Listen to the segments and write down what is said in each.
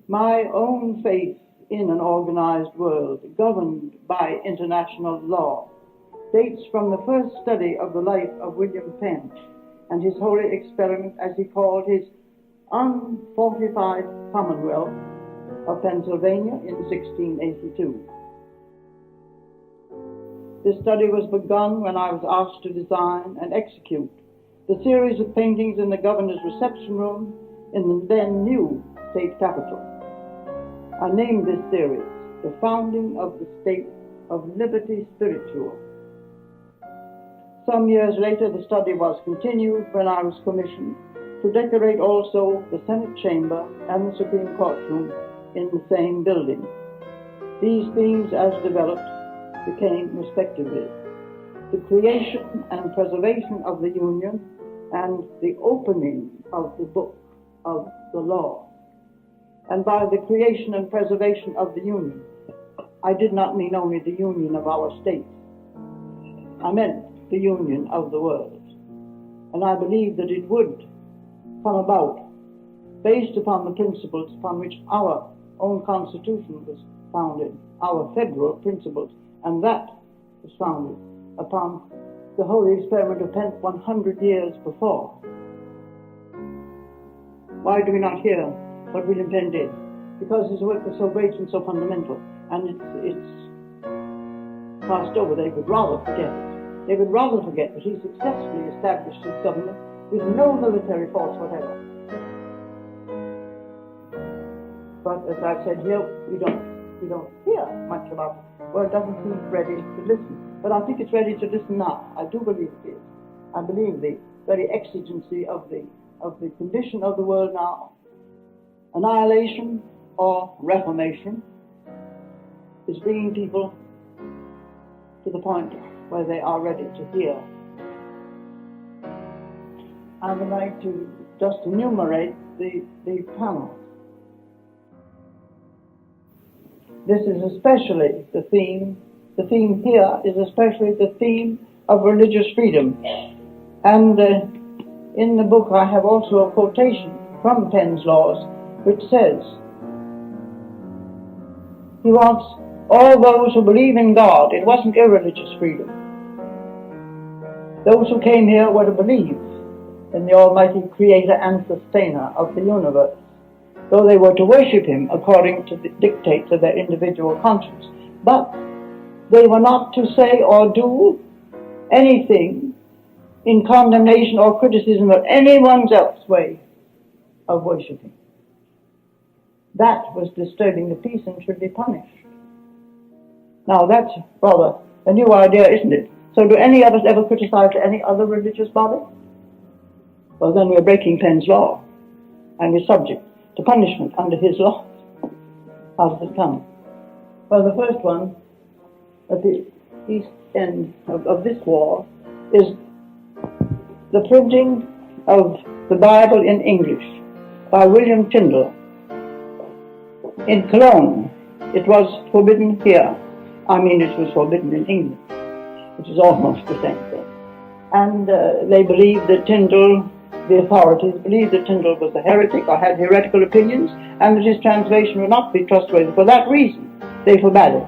My own faith in an organized world governed by international law dates from the first study of the life of William Penn and his holy experiment, as he called his unfortified Commonwealth of Pennsylvania in 1682. This study was begun when I was asked to design and execute the series of paintings in the governor's reception room in the then new state capitol. I named this series The Founding of the State of Liberty Spiritual. Some years later, the study was continued when I was commissioned to decorate also the Senate chamber and the Supreme Court room in the same building. These themes, as developed, became respectively the creation and preservation of the Union and the opening of the book of the law. And by the creation and preservation of the Union, I did not mean only the union of our states. I meant the union of the world. And I believe that it would come about based upon the principles upon which our own Constitution was founded, our federal principles, and that was founded upon the holy experiment of Penn 100 years before. Why do we not hear what William Penn did? Because his work was so great and so fundamental, and it's passed over. They would rather forget it. They would rather forget that he successfully established his government with no military force whatever. But as I've said here, we don't hear much about it. Well, it doesn't seem ready to listen. But I think it's ready to listen now. I do believe it is. I believe the very exigency of the condition of the world now, annihilation or reformation, is bringing people to the point where they are ready to hear. I would like to just enumerate the panel. This is especially the theme here is especially the theme of religious freedom. And in the book I have also a quotation from Penn's laws, which says, he wants all those who believe in God. It wasn't irreligious freedom. Those who came here were to believe in the Almighty Creator and Sustainer of the universe, though they were to worship Him according to the dictates of their individual conscience. But they were not to say or do anything in condemnation or criticism of anyone's else's way of worshiping. That was disturbing the peace and should be punished. Now that's rather a new idea, isn't it? So do any of us ever criticize any other religious body? Well, then we're breaking Penn's law, and we're subject to punishment under his law. How does it come? Well, the first one, at the east end of this wall, is the printing of the Bible in English by William Tyndale. In Cologne, it was forbidden here. I mean, it was forbidden in England, which is almost the same thing. And they believed that Tyndale, the authorities believed that Tyndale was a heretic or had heretical opinions, and that his translation would not be trustworthy. For that reason, they forbade it.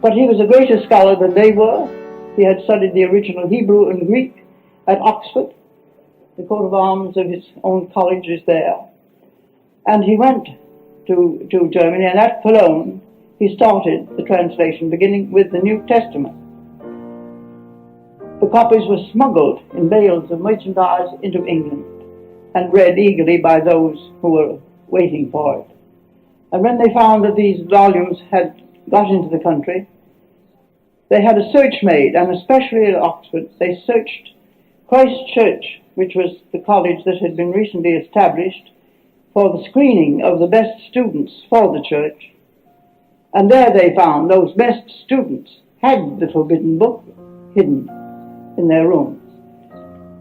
But he was a greater scholar than they were. He had studied the original Hebrew and Greek at Oxford. The coat of arms of his own college is there. And he went to Germany, and at Cologne, he started the translation, beginning with the New Testament. The copies were smuggled in bales of merchandise into England and read eagerly by those who were waiting for it. And when they found that these volumes had got into the country, they had a search made, and especially at Oxford, they searched Christ Church, which was the college that had been recently established, for the screening of the best students for the church. And there they found those best students had the forbidden book hidden in their rooms.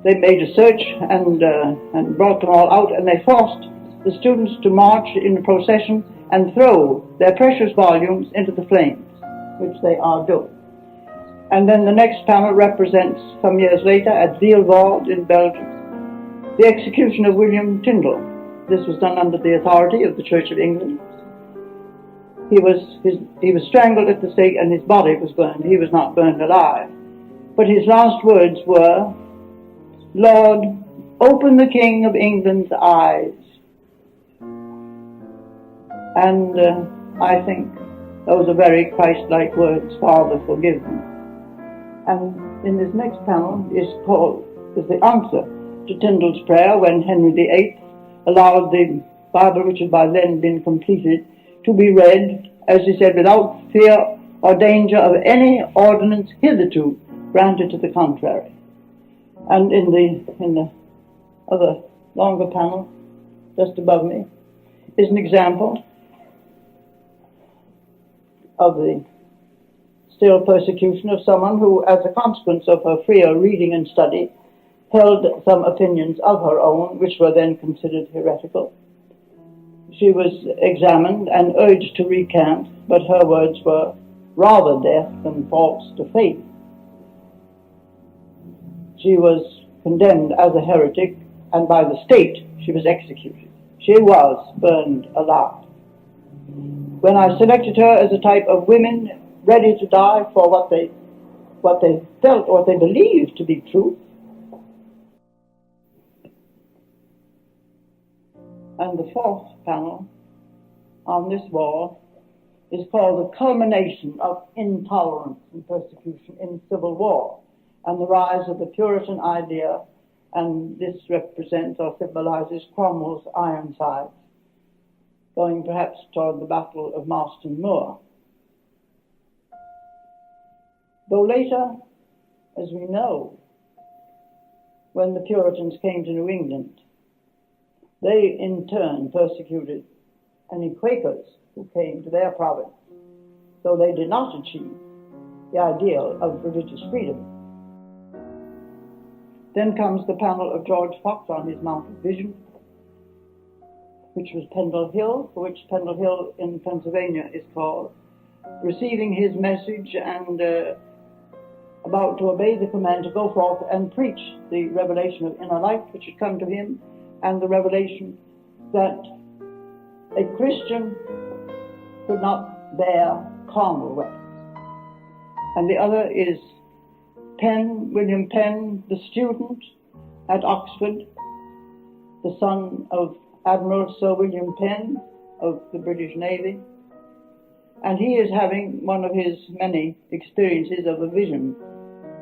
They made a search and brought them all out, and they forced the students to march in a procession and throw their precious volumes into the flames, which they are doing. And then the next panel represents, some years later, at Zielwald in Belgium, the execution of William Tyndale. this was done under the authority of the Church of England. He was strangled at the stake and his body was burned. He was not burned alive. But his last words were, "Lord, open the King of England's eyes." And I think those are very Christ-like words, "Father, forgive me." And in this next panel is the answer to Tyndall's prayer when Henry VIII allowed the Bible, which had by then been completed, to be read, as he said, without fear or danger of any ordinance hitherto granted to the contrary. And in the other longer panel, just above me, is an example of the still persecution of someone who, as a consequence of her freer reading and study, held some opinions of her own which were then considered heretical. She was examined and urged to recant, but her words were rather deaf than false to faith. She was condemned as a heretic, and by the state she was executed. She was burned alive. When I selected her as a type of women ready to die for what they felt or what they believed to be truth, and the fourth panel on this wall is called The Culmination of Intolerance and Persecution in Civil War and the Rise of the Puritan Idea, and this represents or symbolizes Cromwell's Ironsides, going perhaps toward the Battle of Marston Moor. Though later, as we know, when the Puritans came to New England, they in turn persecuted any Quakers who came to their province, so they did not achieve the ideal of religious freedom. Then comes the panel of George Fox on his Mount of Vision, which was Pendle Hill, for which Pendle Hill in Pennsylvania is called, receiving his message and about to obey the command to go forth and preach the revelation of inner light which had come to him, and the revelation that a Christian could not bear carnal weapons. And the other is William Penn, the student at Oxford, the son of Admiral Sir William Penn of the British Navy, and he is having one of his many experiences of a vision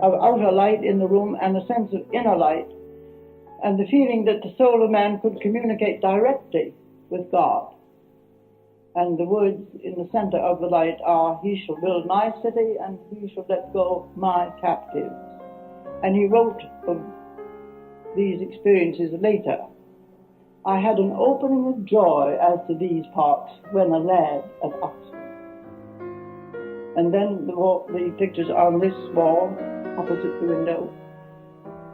of outer light in the room and a sense of inner light, and the feeling that the soul of man could communicate directly with God. And the words in the center of the light are, "He shall build my city, and he shall let go my captives." And he wrote of these experiences later, "I had an opening of joy as to these parts when a lad at Oxford." And then the pictures on this wall, opposite the window.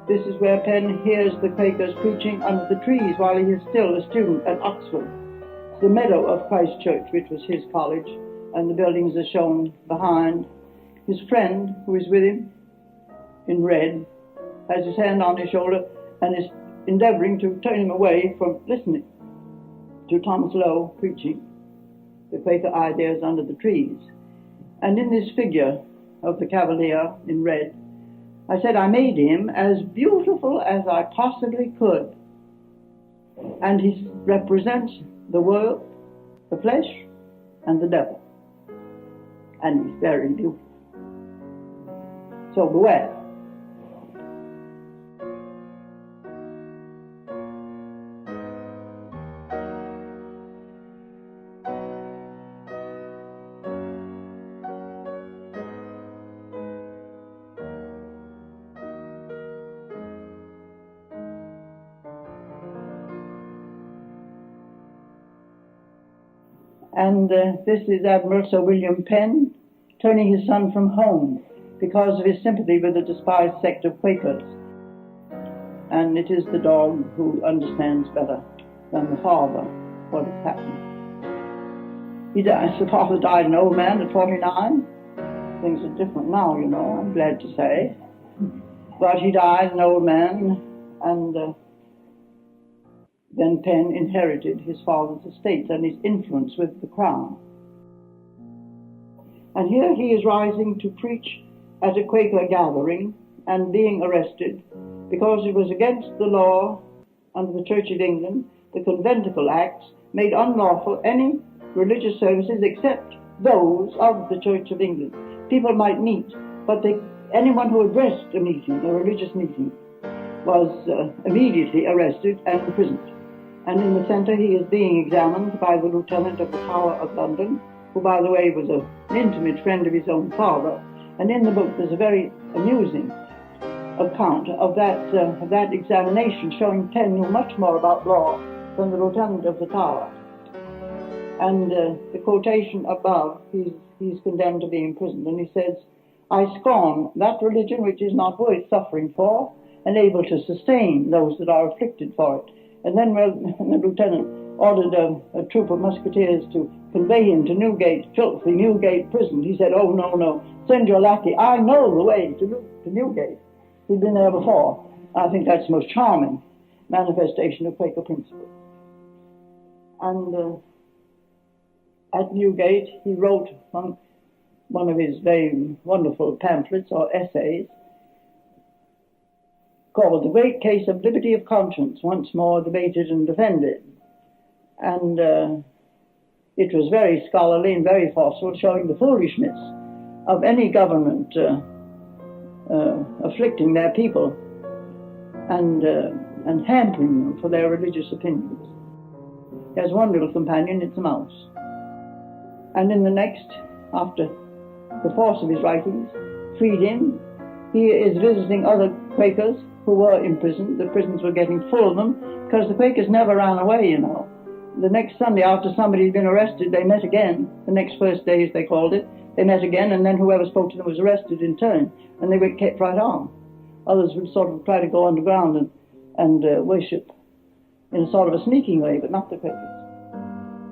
This is where Penn hears the Quakers preaching under the trees while he is still a student at Oxford. It's the meadow of Christ Church, which was his college, and the buildings are shown behind. His friend, who is with him in red, has his hand on his shoulder and is endeavoring to turn him away from listening to Thomas Lowe preaching the Quaker ideas under the trees. And in this figure of the Cavalier in red, I said I made him as beautiful as I possibly could. And he represents the world, the flesh, and the devil. And he's very beautiful. So beware. And this is Admiral Sir William Penn turning his son from home because of his sympathy with the despised sect of Quakers. And it is the dog who understands better than the father what has happened. The father died an old man at 49. Things are different now, you know, I'm glad to say. But he died an old man, and Then Penn inherited his father's estates and his influence with the crown. And here he is rising to preach at a Quaker gathering and being arrested because it was against the law under the Church of England. The Conventicle Acts made unlawful any religious services except those of the Church of England. People might meet, but anyone who addressed a meeting, a religious meeting, was immediately arrested and imprisoned. And in the centre he is being examined by the Lieutenant of the Tower of London, who, by the way, was an intimate friend of his own father. And in the book there's a very amusing account of that examination, showing Penn knew much more about law than the Lieutenant of the Tower. And the quotation above, he's condemned to be imprisoned, and he says, "I scorn that religion which is not worth suffering for, and able to sustain those that are afflicted for it." And then the lieutenant ordered a troop of musketeers to convey him to Newgate, filthy Newgate prison. He said, "Oh, no, send your lackey. I know the way to Newgate." He'd been there before. I think that's the most charming manifestation of Quaker principle. And at Newgate, he wrote one of his very wonderful pamphlets or essays called "The Great Case of Liberty of Conscience, Once More Debated and Defended." And it was very scholarly and very forceful, showing the foolishness of any government afflicting their people and hampering them for their religious opinions. He has one little companion, it's a mouse. And in the next, after the force of his writings freed him, he is visiting other Quakers who were imprisoned. The prisons were getting full of them because the Quakers never ran away, you know. The next Sunday after somebody had been arrested, they met again. The next first day, as they called it, they met again, and then whoever spoke to them was arrested in turn, and they were kept right on. Others would sort of try to go underground and worship in a sort of a sneaking way, but not the Quakers.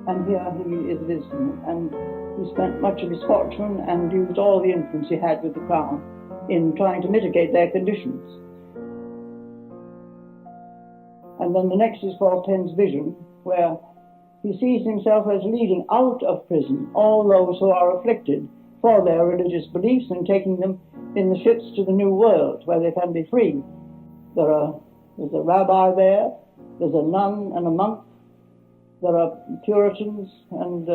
And here he is visiting, and he spent much of his fortune and used all the influence he had with the crown in trying to mitigate their conditions. And then the next is called Penn's Vision, where he sees himself as leading out of prison all those who are afflicted for their religious beliefs and taking them in the ships to the New World, where they can be free. There's a rabbi there, there's a nun and a monk, there are Puritans, and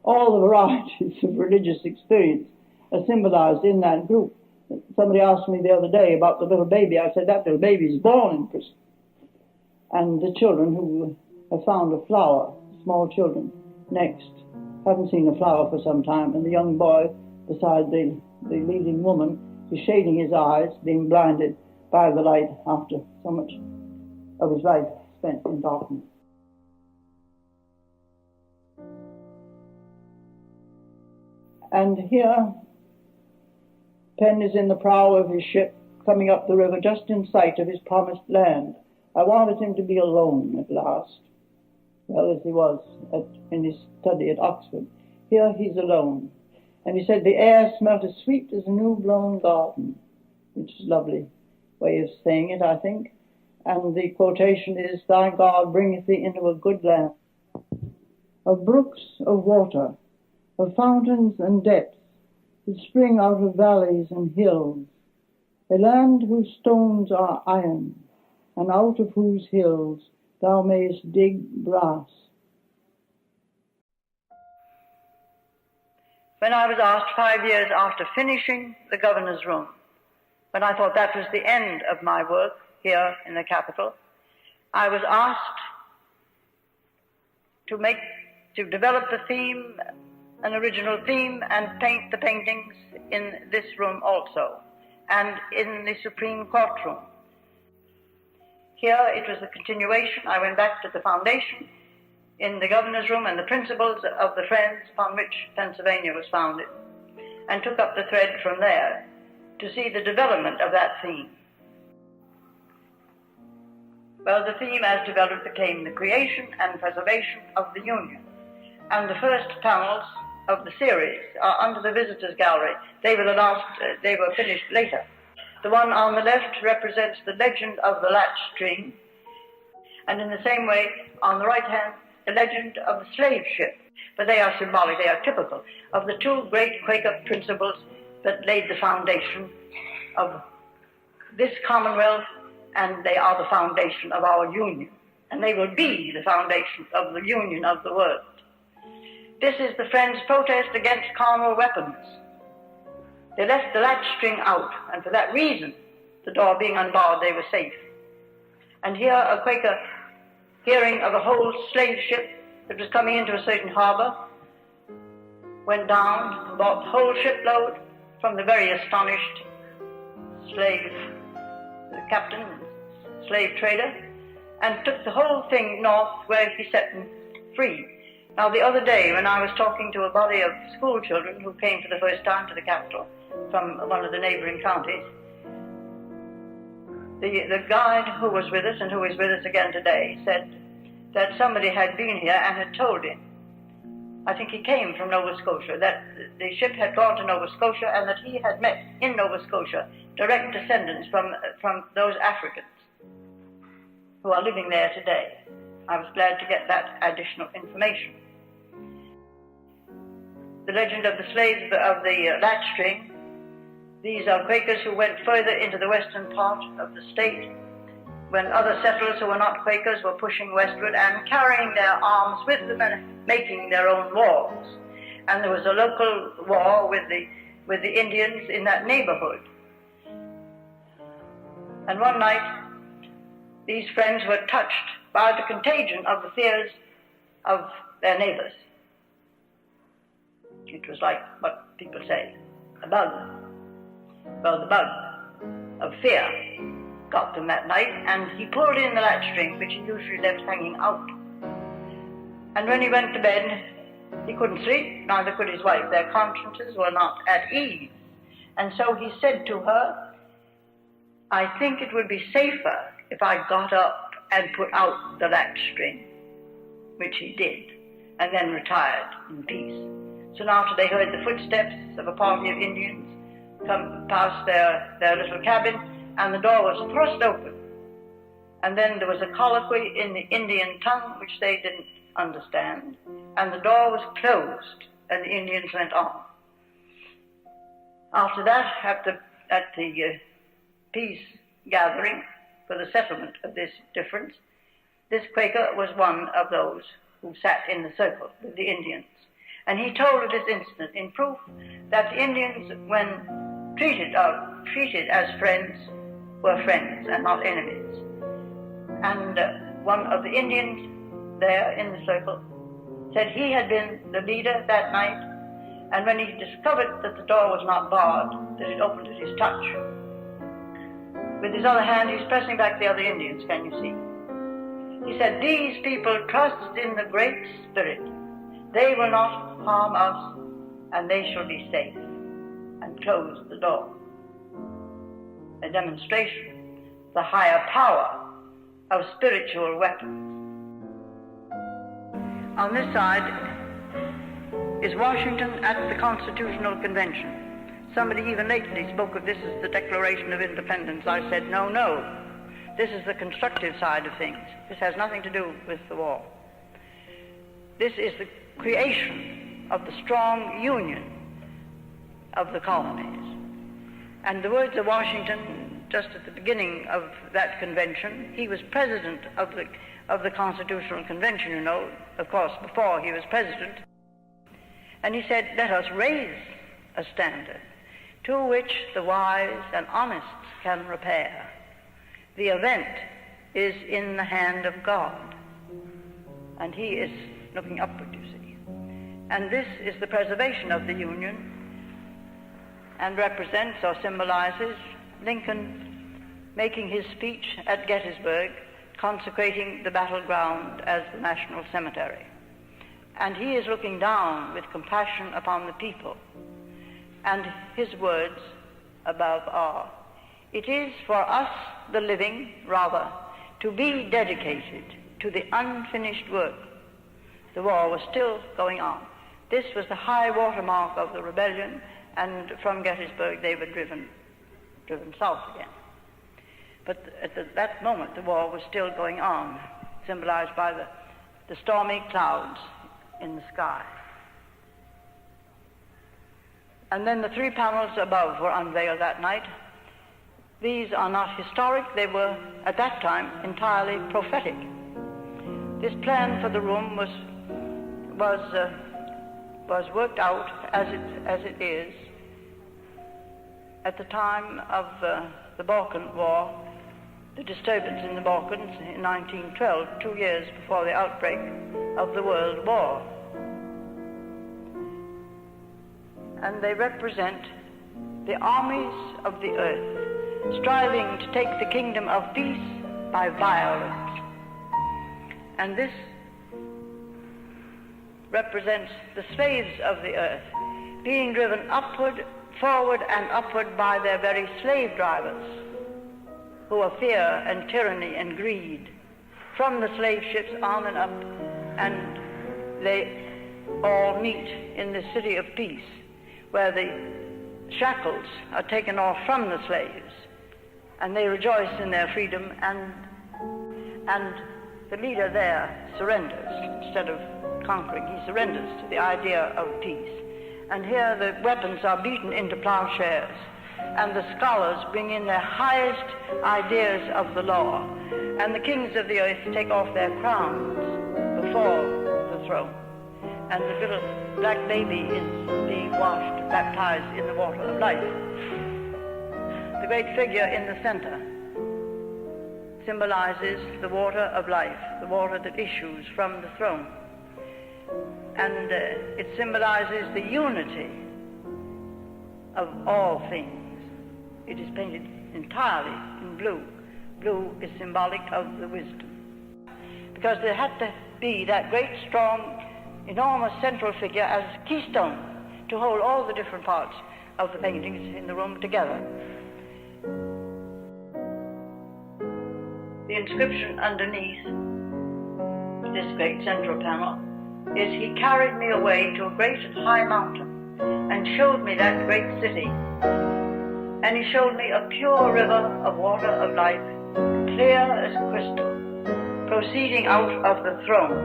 all the varieties of religious experience are symbolized in that group. Somebody asked me the other day about the little baby. I said, that little baby is born in prison. And the children who have found a flower, small children, next, haven't seen a flower for some time, and the young boy beside the leading woman is shading his eyes, being blinded by the light after so much of his life spent in darkness. And here, Penn is in the prow of his ship, coming up the river just in sight of his promised land. I wanted him to be alone at last, well, as he was in his study at Oxford. Here he's alone. And he said, the air smelt as sweet as a new-blown garden, which is a lovely way of saying it, I think. And the quotation is, thy God bringeth thee into a good land, of brooks of water, of fountains and depths, that spring out of valleys and hills, a land whose stones are iron, and out of whose hills thou mayest dig brass. When I was asked 5 years after finishing the governor's room, when I thought that was the end of my work here in the capital, I was asked to develop the theme, an original theme, and paint the paintings in this room also, and in the Supreme Court room. Here it was a continuation. I went back to the foundation in the governor's room and the principles of the Friends upon which Pennsylvania was founded, and took up the thread from there to see the development of that theme. Well, the theme as developed became the creation and preservation of the Union. And the first panels of the series are under the visitors' gallery. They were finished later. The one on the left represents the legend of the latch string, And in the same way, on the right hand, the legend of the slave ship. But they are symbolic, they are typical of the two great Quaker principles that laid the foundation of this Commonwealth, and they are the foundation of our Union. And they will be the foundation of the Union of the world. This is the Friends' protest against carnal weapons. They left the latch string out, and for that reason, the door being unbarred, they were safe. And here a Quaker, hearing of a whole slave ship that was coming into a certain harbor, went down and bought the whole shipload from the very astonished slave captain, slave trader, and took the whole thing north, where he set them free. Now, the other day, when I was talking to a body of school children who came for the first time to the capital from one of the neighboring counties, the guide who was with us and who is with us again today said that somebody had been here and had told him, I think he came from Nova Scotia, that the ship had gone to Nova Scotia and that he had met in Nova Scotia direct descendants from those Africans who are living there today. I was glad to get that additional information. The legend of the slaves of the latch string. These are Quakers who went further into the western part of the state when other settlers who were not Quakers were pushing westward and carrying their arms with them and making their own walls. And there was a local war with the Indians in that neighborhood. And one night, these friends were touched by the contagion of the fears of their neighbors. It was like what people say, a bug. Well, the bug of fear got them that night, and he pulled in the latch string, which he usually left hanging out. And when he went to bed, he couldn't sleep, neither could his wife. Their consciences were not at ease. And so he said to her, I think it would be safer if I got up and put out the latch string, which he did, and then retired in peace. Soon after, they heard the footsteps of a party of Indians come past their little cabin, and the door was thrust open. And then there was a colloquy in the Indian tongue, which they didn't understand, and the door was closed, and the Indians went on. After that, at the peace gathering for the settlement of this difference, this Quaker was one of those who sat in the circle with the Indians. And he told of this incident in proof that the Indians, when treated as friends, were friends and not enemies. And one of the Indians there in the circle said he had been the leader that night, and when he discovered that the door was not barred, that it opened at his touch. With his other hand, he's pressing back the other Indians, can you see? He said, these people trust in the Great Spirit. They will not harm us, and they shall be safe, and closed the door. A demonstration, the higher power of spiritual weapons. On this side is Washington at the Constitutional Convention. Somebody even lately spoke of this as the Declaration of Independence. I said, no, this is the constructive side of things. This has nothing to do with the war. This is the creation of the strong union of the colonies. And the words of Washington, just at the beginning of that convention, he was president of the Constitutional Convention, you know, of course, before he was president. And he said, let us raise a standard to which the wise and honest can repair. The event is in the hand of God, and he is looking upward, you see. And this is the preservation of the Union, and represents or symbolizes Lincoln making his speech at Gettysburg, consecrating the battleground as the national cemetery. And he is looking down with compassion upon the people. And his words above are, it is for us, the living, rather, to be dedicated to the unfinished work. The war was still going on. This was the high watermark of the rebellion, and from Gettysburg they were driven south again. But at that moment the war was still going on. symbolized by the stormy clouds in the sky. And then the 3 panels above were unveiled that night. These are not historic, they were, at that time, entirely prophetic. This plan for the room was worked out as it is at the time of the Balkan War, the disturbance in the Balkans in 1912, 2 years before the outbreak of the World War. And they represent the armies of the earth striving to take the kingdom of peace by violence. And this represents the slaves of the earth being driven upward, forward and upward by their very slave drivers, who are fear and tyranny and greed, from the slave ships on and up, and they all meet in the city of peace, where the shackles are taken off from the slaves, and they rejoice in their freedom, and the leader there surrenders. Instead of conquering, he surrenders to the idea of peace. And here the weapons are beaten into plowshares, and the scholars bring in their highest ideas of the law, and the kings of the earth take off their crowns before the throne, and the little black baby is being washed, baptized in the water of life. The great figure in the center symbolizes the water of life, the water that issues from the throne. And it symbolizes the unity of all things. It is painted entirely in blue. Blue is symbolic of the wisdom. Because there had to be that great, strong, enormous central figure as keystone to hold all the different parts of the paintings in the room together. The inscription underneath this great central panel is, "He carried me away to a great and high mountain and showed me that great city. And he showed me a pure river of water of life, clear as crystal, proceeding out of the throne.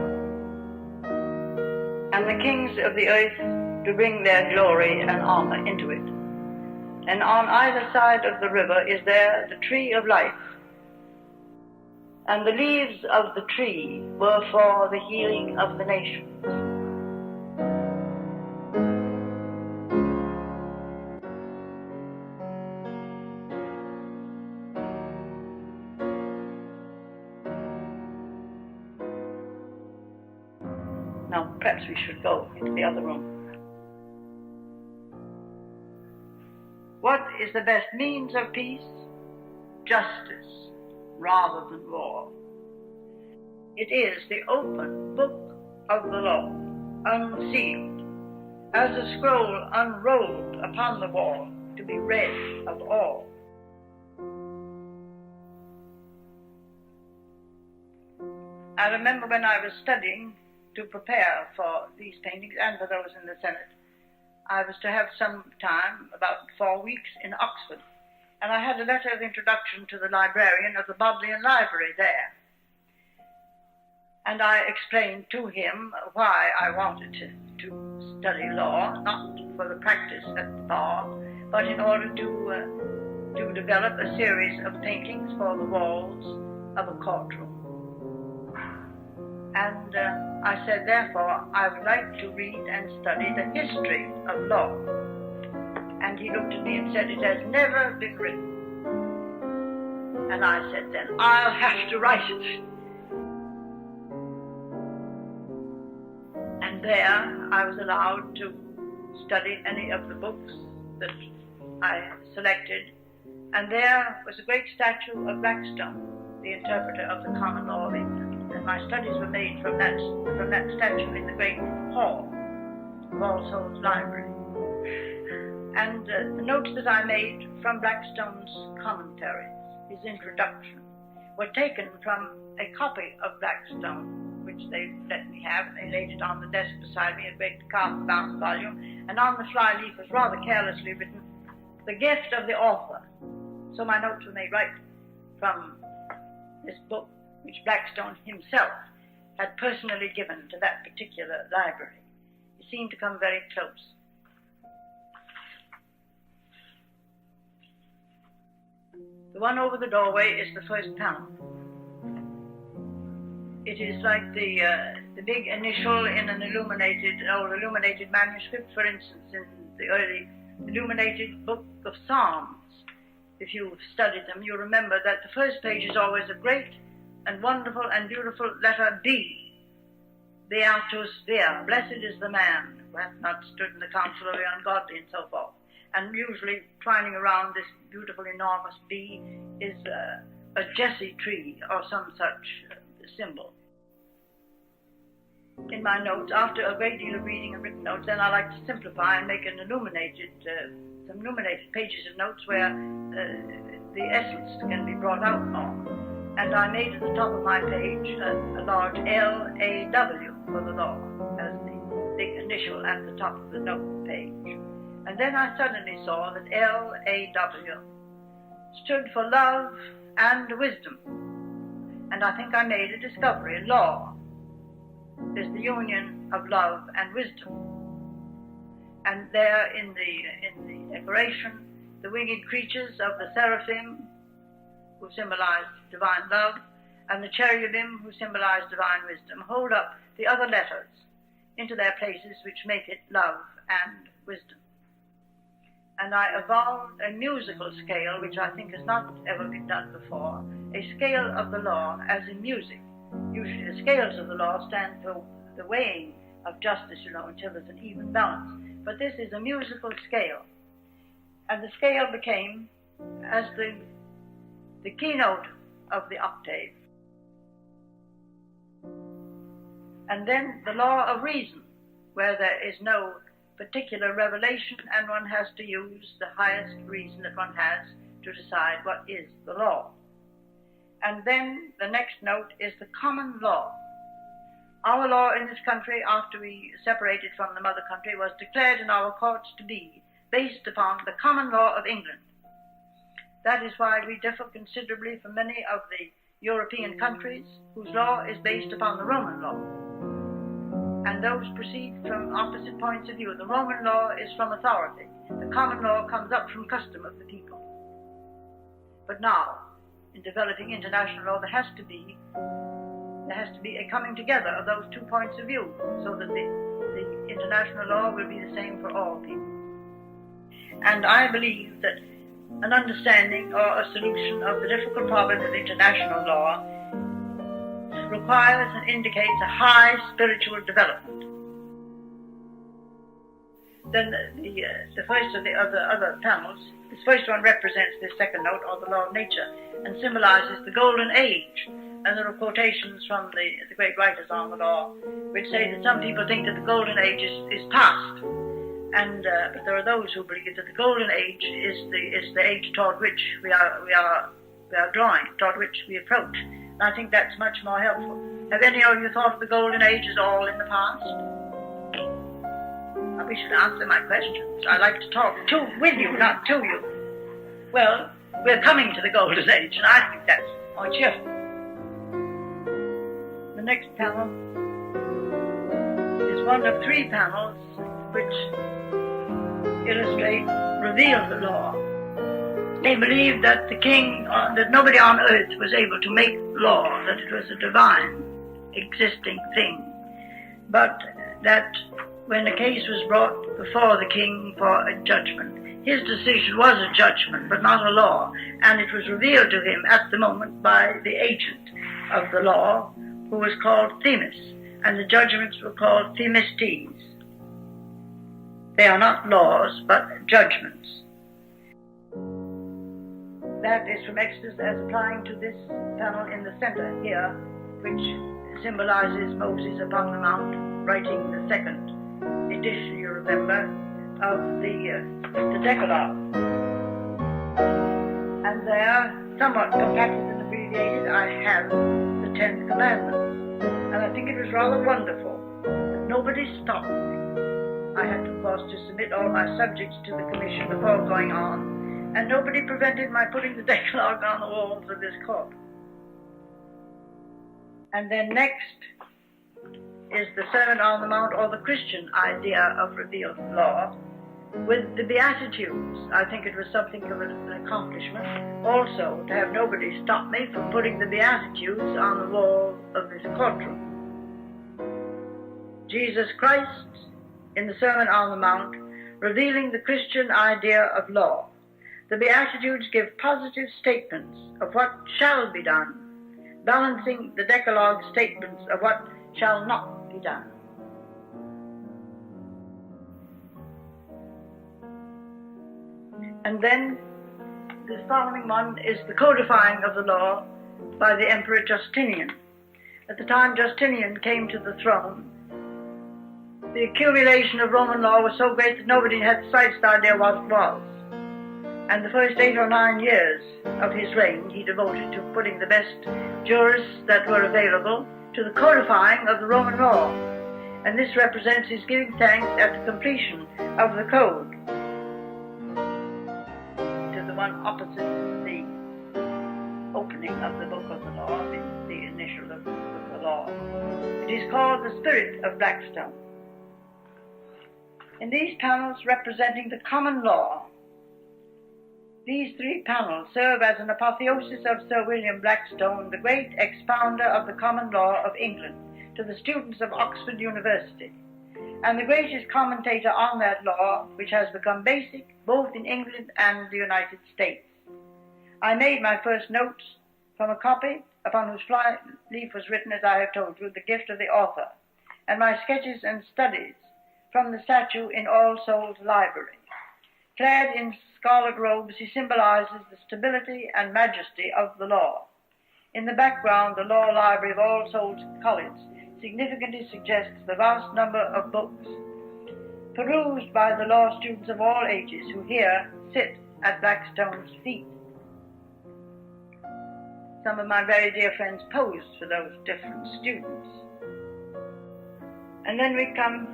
And the kings of the earth do bring their glory and honor into it. And on either side of the river is there the tree of life. And the leaves of the tree were for the healing of the nations." Now, perhaps we should go into the other room. What is the best means of peace? Justice, rather than war. It is the open book of the law, unsealed, as a scroll unrolled upon the wall, to be read of all. I remember when I was studying to prepare for these paintings and for those in the Senate, I was to have some time, about 4 weeks, in Oxford. And I had a letter of introduction to the librarian of the Bodleian Library there. And I explained to him why I wanted to study law, not for the practice at the bar, but in order to develop a series of paintings for the walls of a courtroom. And I said, therefore, I would like to read and study the history of law. And he looked at me and said, "It has never been written." And I said, "Then I'll have to write it." And there I was allowed to study any of the books that I selected. And there was a great statue of Blackstone, the interpreter of the common law of England. And my studies were made from that statue in the great hall of All Souls Library. And the notes that I made from Blackstone's commentaries, his introduction, were taken from a copy of Blackstone, which they let me have, and they laid it on the desk beside me, a great calf-bound volume, and on the flyleaf was rather carelessly written, "The gift of the author." So my notes were made right from this book which Blackstone himself had personally given to that particular library. He seemed to come very close. The one over the doorway is the first panel. It is like the big initial in an old illuminated manuscript, for instance, in the early illuminated book of Psalms. If you've studied them, you remember that the first page is always a great and wonderful and beautiful letter B. Beatus Via, blessed is the man who hath not stood in the counsel of the ungodly, and so forth. And usually twining around this beautiful enormous B is a Jesse tree or some such symbol. In my notes, after a great deal of reading and written notes, then I like to simplify and make some illuminated pages of notes where the essence can be brought out more. And I made at the top of my page a large L-A-W for the law as the big initial at the top of the note page. And then I suddenly saw that L-A-W stood for love and wisdom. And I think I made a discovery. Law is the union of love and wisdom. And there in the decoration, the winged creatures of the seraphim, who symbolize divine love, and the cherubim, who symbolize divine wisdom, hold up the other letters into their places, which make it love and wisdom. And I evolved a musical scale, which I think has not ever been done before, a scale of the law as in music. Usually the scales of the law stand for the weighing of justice, until there's an even balance. But this is a musical scale. And the scale became as the keynote of the octave. And then the law of reason, where there is no particular revelation and one has to use the highest reason that one has to decide what is the law. And then the next note is the common law. Our law in this country, after we separated from the mother country, was declared in our courts to be based upon the common law of England. That is why we differ considerably from many of the European countries whose law is based upon the Roman law. And those proceed from opposite points of view. The Roman law is from authority. The common law comes up from custom of the people. But now, in developing international law, there has to be a coming together of those 2 points of view, so that the international law will be the same for all people. And I believe that an understanding or a solution of the difficult problem of international law requires and indicates a high spiritual development. Then the first of the other panels, this first one represents the second note, or the law of nature, and symbolizes the golden age. And there are quotations from the great writers on the law, which say that some people think that the golden age is past, and but there are those who believe that the golden age is the age toward which we are drawing, toward which we approach. And I think that's much more helpful. Have any of you thought of the golden age as all in the past? We should answer my questions. I like to talk with you, not to you. Well, we're coming to the golden age, and I think that's more cheerful. The next panel is one of 3 panels which reveal the law. They believed that the king, that nobody on earth was able to make law, that it was a divine existing thing, but that when the case was brought before the king for a judgment, his decision was a judgment, but not a law, and it was revealed to him at the moment by the agent of the law, who was called Themis, and the judgments were called Themistes. They are not laws, but judgments. That is from Exodus as applying to this panel in the center here, which symbolizes Moses upon the mount, writing the second edition, you remember, of the Decalogue. And there, somewhat compacted and abbreviated, I have the 10 Commandments. And I think it was rather wonderful that nobody stopped me. I had, of course, to submit all my subjects to the commission before going on, and nobody prevented my putting the Decalogue on the walls of this court. And then next is the Sermon on the Mount, or the Christian idea of revealed law, with the Beatitudes. I think it was something of an accomplishment also to have nobody stop me from putting the Beatitudes on the wall of this courtroom. Jesus Christ, in the Sermon on the Mount, revealing the Christian idea of law. The Beatitudes give positive statements of what shall be done, balancing the Decalogue statements of what shall not be done. And then the following one is the codifying of the law by the Emperor Justinian. At the time Justinian came to the throne, the accumulation of Roman law was so great that nobody had the slightest idea what it was. And the first 8 or 9 years of his reign he devoted to putting the best jurists that were available to the codifying of the Roman law. And this represents his giving thanks at the completion of the code. To the one opposite the opening of the book of the law, the initial of the law. It is called the Spirit of Blackstone. In these panels representing the common law, these 3 panels serve as an apotheosis of Sir William Blackstone, the great expounder of the common law of England, to the students of Oxford University, and the greatest commentator on that law, which has become basic both in England and the United States. I made my first notes from a copy upon whose fly leaf was written, as I have told you, the gift of the author, and my sketches and studies from the statue in All Souls Library. Clad in scarlet robes, he symbolizes the stability and majesty of the law. In the background, the Law Library of All Souls College significantly suggests the vast number of books perused by the law students of all ages who here sit at Blackstone's feet. Some of my very dear friends posed for those different students. And then we come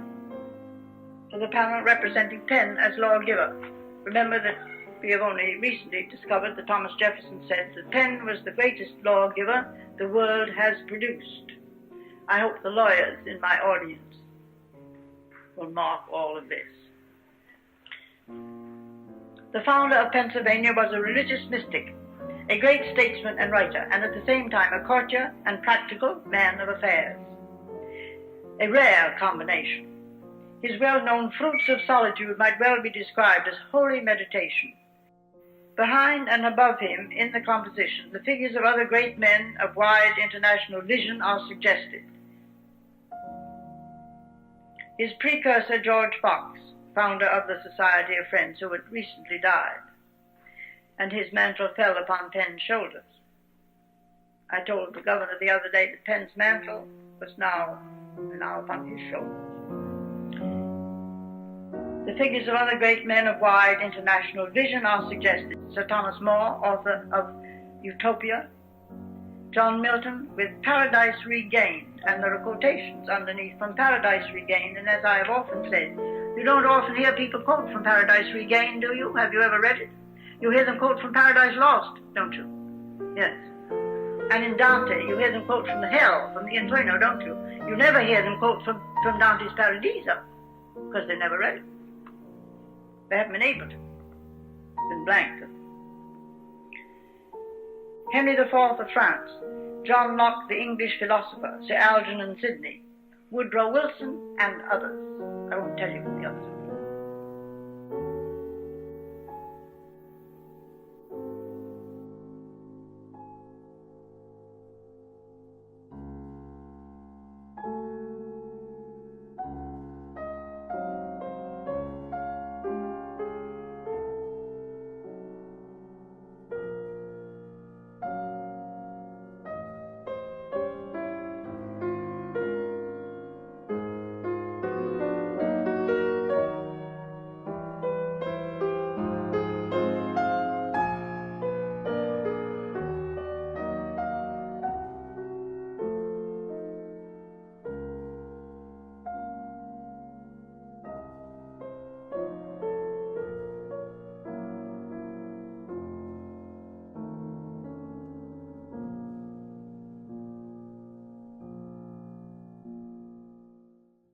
to the panel representing Penn as lawgiver. Remember that we have only recently discovered that Thomas Jefferson said that Penn was the greatest lawgiver the world has produced. I hope the lawyers in my audience will mark all of this. The founder of Pennsylvania was a religious mystic, a great statesman and writer, and at the same time a courtier and practical man of affairs. A rare combination. His well-known Fruits of Solitude might well be described as holy meditation. Behind and above him in the composition, the figures of other great men of wide international vision are suggested. His precursor, George Fox, founder of the Society of Friends, who had recently died, and his mantle fell upon Penn's shoulders. I told the governor the other day that Penn's mantle was now upon his shoulders. The figures of other great men of wide international vision are suggested. Sir Thomas More, author of Utopia, John Milton with Paradise Regained, and there are quotations underneath from Paradise Regained, and as I have often said, you don't often hear people quote from Paradise Regained, do you? Have you ever read it? You hear them quote from Paradise Lost, don't you? Yes. And in Dante, you hear them quote from the Hell, from the Inferno, don't you? You never hear them quote from Dante's Paradiso, because they never read it. They haven't been able to. It's been blank. Henry IV of France, John Locke, the English philosopher, Sir Algernon Sidney, Woodrow Wilson, and others. I won't tell you who the others are.